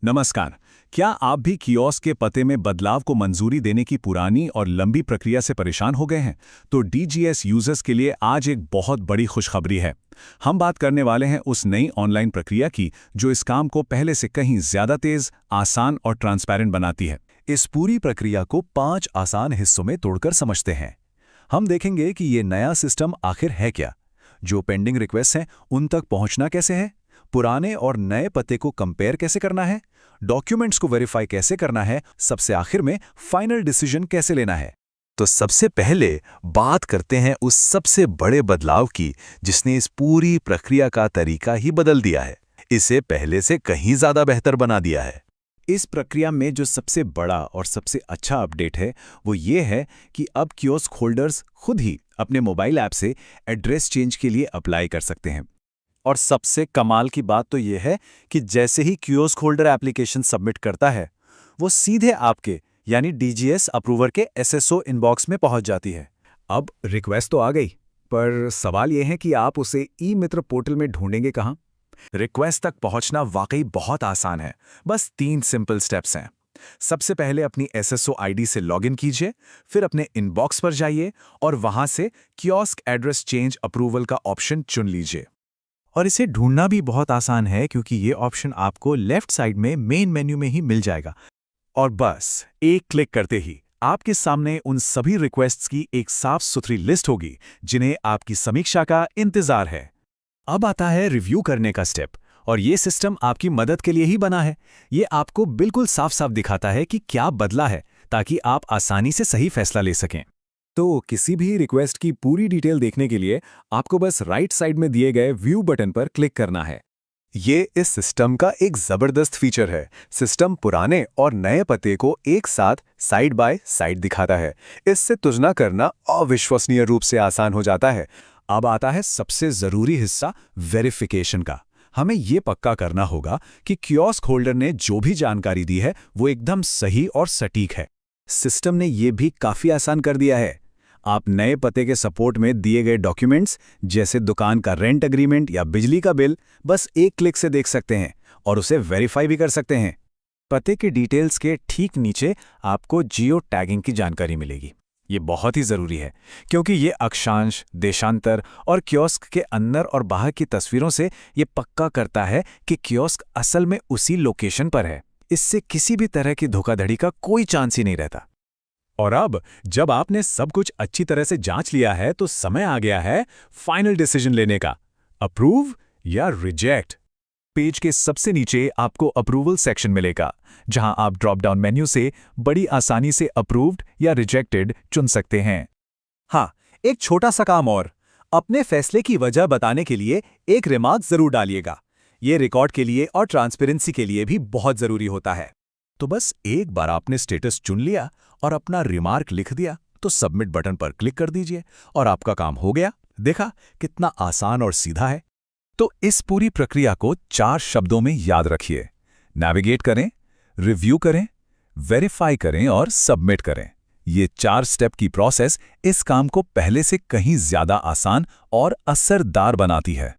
नमस्कार। क्या आप भी कियोस्क के पते में बदलाव को मंजूरी देने की पुरानी और लंबी प्रक्रिया से परेशान हो गए हैं? तो डीजीएस यूजर्स के लिए आज एक बहुत बड़ी खुशखबरी है। हम बात करने वाले हैं उस नई ऑनलाइन प्रक्रिया की जो इस काम को पहले से कहीं ज्यादा तेज, आसान और ट्रांसपेरेंट बनाती है। इस पूरी प्रक्रिया को 5 आसान हिस्सों में तोड़कर समझते हैं। हम देखेंगे कि ये नया सिस्टम आखिर है क्या, जो पेंडिंग रिक्वेस्ट हैं उन तक पहुंचना कैसे है, पुराने और नए पते को कंपेयर कैसे करना है, डॉक्यूमेंट्स को वेरीफाई कैसे करना है, सबसे आखिर में फाइनल डिसीजन कैसे लेना है। तो सबसे पहले बात करते हैं उस सबसे बड़े बदलाव की जिसने इस पूरी प्रक्रिया का तरीका ही बदल दिया है, इसे पहले से कहीं ज्यादा बेहतर बना दिया है। इस प्रक्रिया में जो सबसे बड़ा और सबसे अच्छा अपडेट है वो ये है कि अब कियोस्क होल्डर्स खुद ही अपने मोबाइल ऐप से एड्रेस चेंज के लिए अप्लाई कर सकते हैं। और सबसे कमाल की बात तो यह है कि जैसे ही कियोस्क होल्डर एप्लीकेशन सबमिट करता है, वो सीधे आपके यानी डीजीएस अप्रूवर के एसएसओ इनबॉक्स में पहुंच जाती है। अब रिक्वेस्ट तो आ गई, पर सवाल यह है कि आप उसे ई मित्र पोर्टल में ढूंढेंगे कहां? रिक्वेस्ट तक पहुंचना वाकई बहुत आसान है। बस 3 सिंपल स्टेप्स हैं। सबसे पहले अपनी एसएसओ आईडी से लॉगिन कीजिए, फिर अपने इनबॉक्स पर जाइए और वहां से कियोस्क एड्रेस चेंज अप्रूवल का ऑप्शन चुन लीजिए। और इसे ढूंढना भी बहुत आसान है क्योंकि ये ऑप्शन आपको लेफ्ट साइड में मेन मेन्यू में ही मिल जाएगा। और बस एक क्लिक करते ही आपके सामने उन सभी रिक्वेस्ट्स की एक साफ सुथरी लिस्ट होगी जिन्हें आपकी समीक्षा का इंतजार है। अब आता है रिव्यू करने का स्टेप, और ये सिस्टम आपकी मदद के लिए ही बना है। ये आपको बिल्कुल साफ साफ दिखाता है कि क्या बदला है ताकि आप आसानी से सही फैसला ले सकें। तो किसी भी रिक्वेस्ट की पूरी डिटेल देखने के लिए आपको बस राइट साइड में दिए गए व्यू बटन पर क्लिक करना है। ये इस सिस्टम का एक जबरदस्त फीचर है। सिस्टम पुराने और नए पते को एक साथ साइड बाय साइड दिखाता है। इससे तुलना करना अविश्वसनीय रूप से आसान हो जाता है। अब आता है सबसे जरूरी हिस्सा, वेरिफिकेशन का। हमें ये पक्का करना होगा कि कियोस्क होल्डर ने जो भी जानकारी दी है वो एकदम सही और सटीक है। सिस्टम ने ये भी काफी आसान कर दिया है। आप नए पते के सपोर्ट में दिए गए डॉक्यूमेंट्स जैसे दुकान का रेंट एग्रीमेंट या बिजली का बिल बस एक क्लिक से देख सकते हैं और उसे वेरीफाई भी कर सकते हैं। पते के डिटेल्स के ठीक नीचे आपको जियो टैगिंग की जानकारी मिलेगी। ये बहुत ही जरूरी है क्योंकि ये अक्षांश, देशांतर और कियोस्क के अंदर और बाहर की तस्वीरों से ये पक्का करता है कि कियोस्क असल में उसी लोकेशन पर है। इससे किसी भी तरह की धोखाधड़ी का कोई चांस ही नहीं रहता। और अब जब आपने सब कुछ अच्छी तरह से जांच लिया है तो समय आ गया है फाइनल डिसीजन लेने का, अप्रूव या रिजेक्ट। पेज के सबसे नीचे आपको अप्रूवल सेक्शन मिलेगा, जहां आप ड्रॉप डाउन मेन्यू से बड़ी आसानी से अप्रूव्ड या रिजेक्टेड चुन सकते हैं। हाँ, एक छोटा सा काम और, अपने फैसले की वजह बताने के लिए एक रिमार्क जरूर डालिएगा। ये रिकॉर्ड के लिए और ट्रांसपेरेंसी के लिए भी बहुत जरूरी होता है। तो बस एक बार आपने स्टेटस चुन लिया और अपना रिमार्क लिख दिया तो सबमिट बटन पर क्लिक कर दीजिए और आपका काम हो गया। देखा कितना आसान और सीधा है। तो इस पूरी प्रक्रिया को 4 शब्दों में याद रखिए: नेविगेट करें, रिव्यू करें, वेरीफाई करें और सबमिट करें। ये 4 स्टेप की प्रोसेस इस काम को पहले से कहीं ज्यादा आसान और असरदार बनाती है।